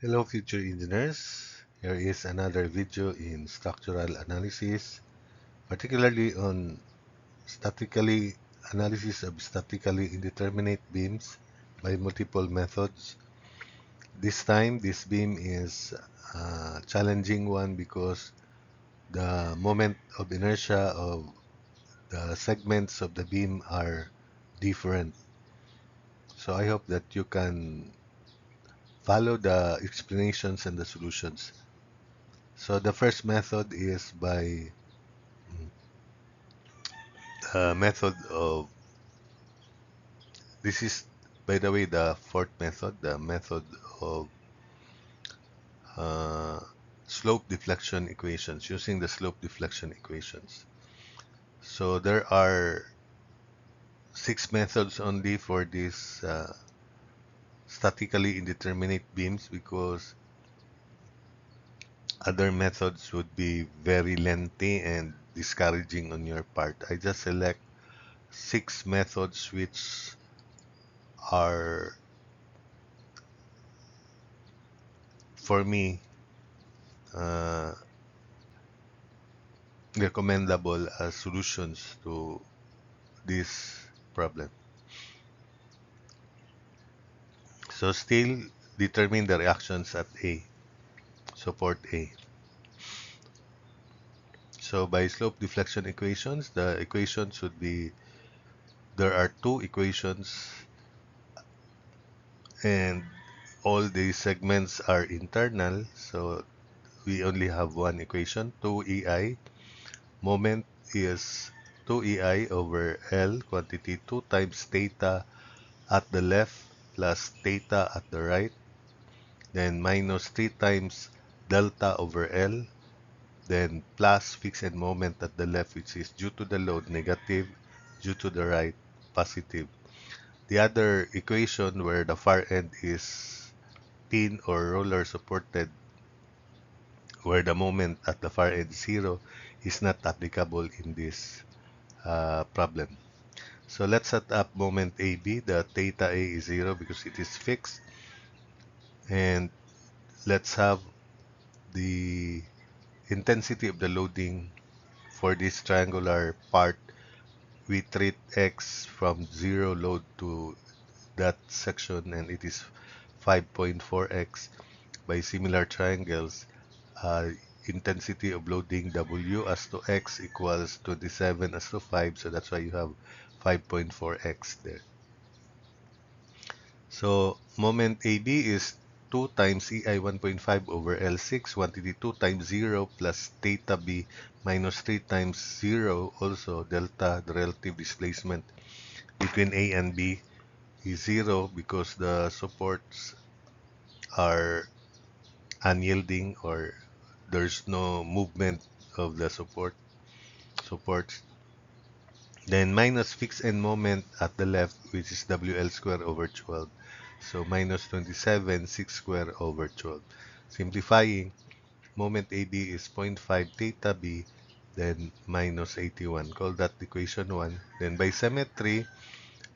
Hello future engineers, here is another video in structural analysis, particularly on statically analysis of statically indeterminate beams by multiple methods. This time this beam is a challenging one because the moment of inertia of the segments of the beam are different. So I hope that you can follow the explanations and the solutions. So the first method is by method of this is, by the way, the fourth method, the method of uh, slope deflection equations, using the slope deflection equations. So there are six methods only for these statically indeterminate beams because other methods would be very lengthy and discouraging on your part. I just select six methods which are, for me, uh, recommendable as solutions to this problem. So still determine the reactions at A, support A. So by slope deflection equations, the equations would be, there are two equations and all the segments are internal, so we only have one equation, 2EI. Moment is 2EI over L, quantity 2 times theta at the left plus theta at the right, then minus 3 times delta over L, then plus fixed end moment at the left, which is due to the load negative, due to the right positive. The other equation where the far end is pin or roller supported, where the moment at the far end is 0, is not applicable in this problem. So let's set up moment AB. The theta A is 0 because it is fixed. And let's have the intensity of the loading for this triangular part. We treat x from 0 load to that section, and it is 5.4x. By similar triangles, intensity of loading W as to x equals 27 as to 5, so that's why you have 5.4x there. So moment AB is 2 times EI 1.5 over L6, quantity 2 times 0 plus theta B minus 3 times 0, also delta, the relative displacement between A and B is 0 because the supports are unyielding, or there's no movement of the supports. Then minus fixed end moment at the left, which is WL square over 12. So minus 27 6 square over 12. Simplifying, moment AB is 0.5 theta B, then minus 81. Call that equation 1. Then by symmetry,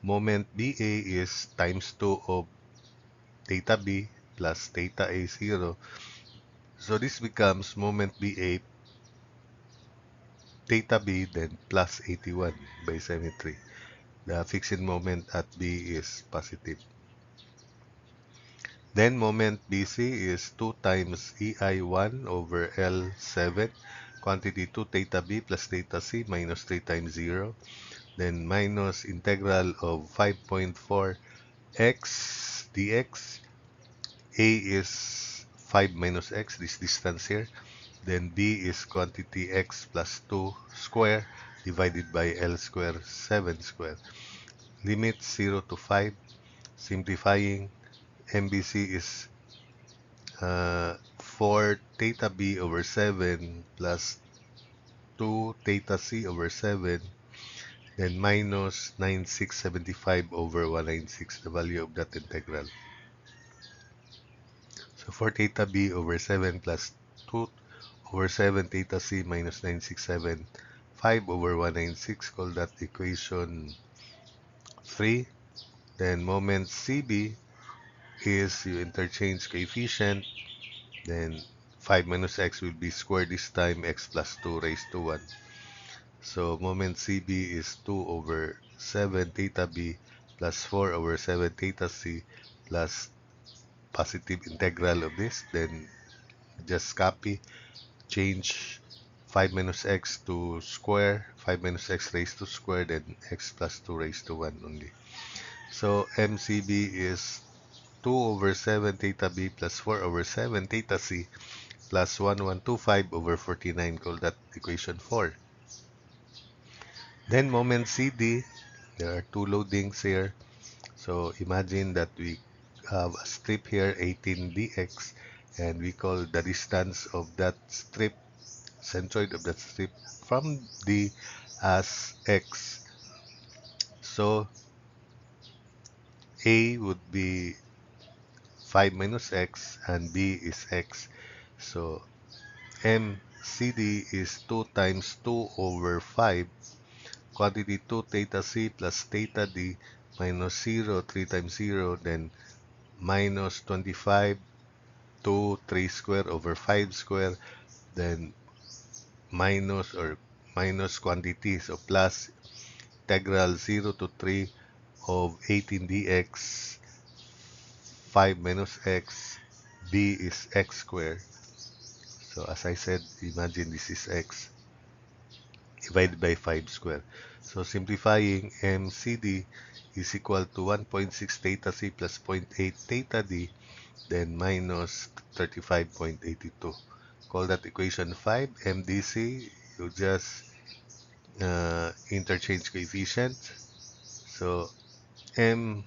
moment BA is times 2 of theta B plus theta A 0. So this becomes moment BA theta B then plus 81 by symmetry. The fixed moment at B is positive. Then moment BC is 2 times EI1 over L7, quantity 2 theta B plus theta C minus 3 times 0. Then minus integral of 5.4 x dx. A is 5 minus x, this distance here. Then B is quantity x plus 2 square divided by L square 7 square. Limit 0 to 5. Simplifying, MBC is 4 theta B over 7 plus 2 theta C over 7, then minus 9675 over 196, the value of that integral. So 4 theta B over 7 plus 2 over 7 theta C minus 967, 5 over 196, call that equation 3. Then moment CB is you interchange coefficient, then 5 minus x will be squared this time, x plus 2 raised to 1. So moment CB is 2 over 7 theta B plus 4 over 7 theta C plus positive integral of this. Then just copy, change 5 minus x to square, 5 minus x raised to square, then x plus 2 raised to 1 only. So MCB is 2 over 7 theta B plus 4 over 7 theta C plus 1125 over 49. Call that equation 4. Then moment CD, there are two loadings here. So imagine that we have a strip here, 18 dx, and we call the distance of that strip, centroid of that strip, from D as x. So A would be 5 minus x and B is x. So MCD is 2 times 2 over 5, quantity 2 theta C plus theta D minus 0, 3 times 0, then minus 25, 2, 3 square over 5 square, then minus quantity, so plus integral 0 to 3 of 18 dx, 5 minus x, b is x squared. So as I said, imagine this is x divided by 5 square. So simplifying, MCD is equal to 1.6 theta C plus zero point 0.8 theta D, then minus 35.82. Call that equation 5. MDC, you just interchange coefficient. So MDC,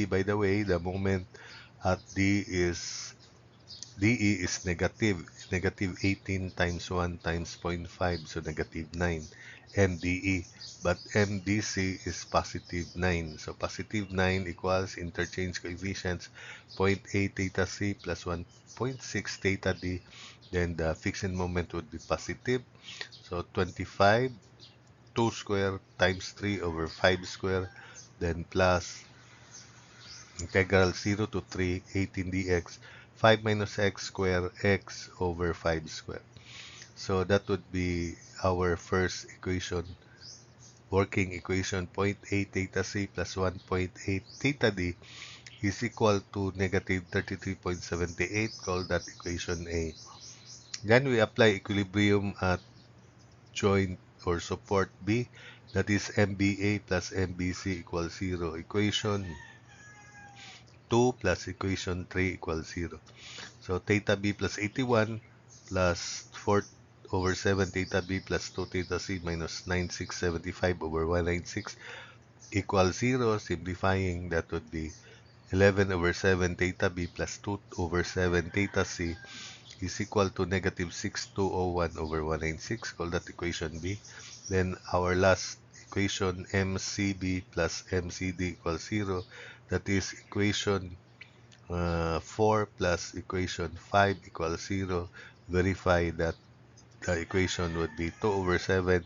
by the way, the moment at D is DE is negative. Negative 18 times 1 times zero point 0.5, so negative 9. MDE. But MDC is positive 9. So positive 9 equals interchange coefficients 0.8 theta C plus 1.6 theta D. Then the fixed moment would be positive. So 25, 2 square times 3 over 5 square. Then plus integral 0 to 3, 18 dx, 5 minus x square, x over 5 square. So that would be our first equation, working equation. 0.8 theta c plus 1.8 theta d is equal to negative 33.78. Call that equation A. Then we apply equilibrium at joint or support B, that is MBA plus MBC equals 0. Equation 2 plus equation 3 equals 0. So theta B plus 81 plus 4 over 7 theta B plus 2 theta C minus 9675 over 196 equals 0. Simplifying, that would be 11 over 7 theta B plus 2 over 7 theta C is equal to negative 6201 over 196. Call that equation B. Then our last equation, MCB plus MCD equals 0. That is equation 4 plus equation 5 equals 0. Verify that the equation would be 2 over 7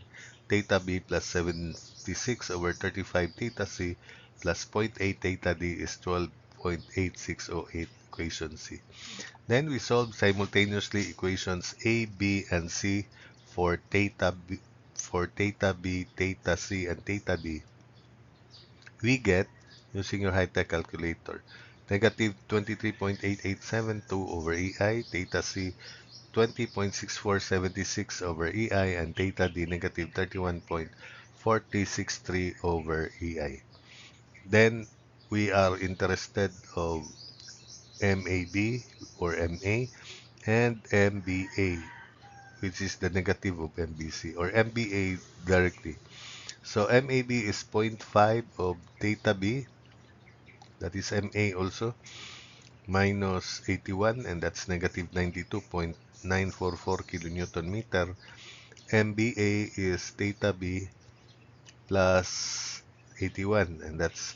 theta B plus 76 over 35 theta C plus zero point 0.8 theta D is 12.8608, equation C. Then we solve simultaneously equations A, B, and C for theta B, theta C, and theta D. We get, using your high-tech calculator, negative 23.8872 over EI, theta C 20.6476 over EI, and theta D negative 31.4063 over EI. Then we are interested of MAB or MA and MBA, which is the negative of MBC, or MBA directly. So MAB is 0.5 of theta B, that is MA also, minus 81, and that's negative 92.944 kilonewton meter. MBA is theta B plus 81, and that's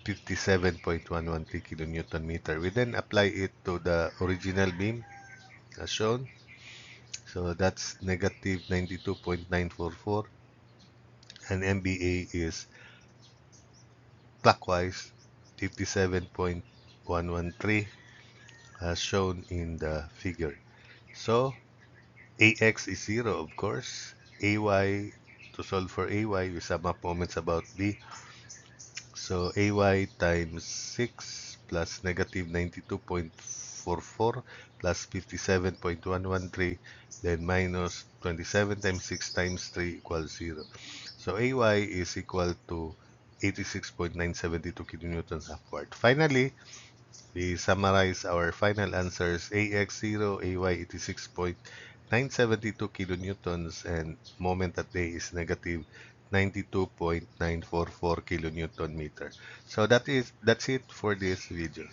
57.113 kilonewton meter. We then apply it to the original beam as shown. So that's negative 92.944, and MBA is clockwise 87.113 as shown in the figure. So AX is 0, of course. AY, to solve for AY, we sum up moments about B. So AY times 6 plus negative 92.44 plus 57.113, then minus 27 times 6 times 3 equals 0. So AY is equal to 86.972 kilonewtons upward. Finally, we summarize our final answers. AX 0, AY 86.972 kilonewtons, and moment at A is negative 92.944 kilonewton meter. So that's it for this video.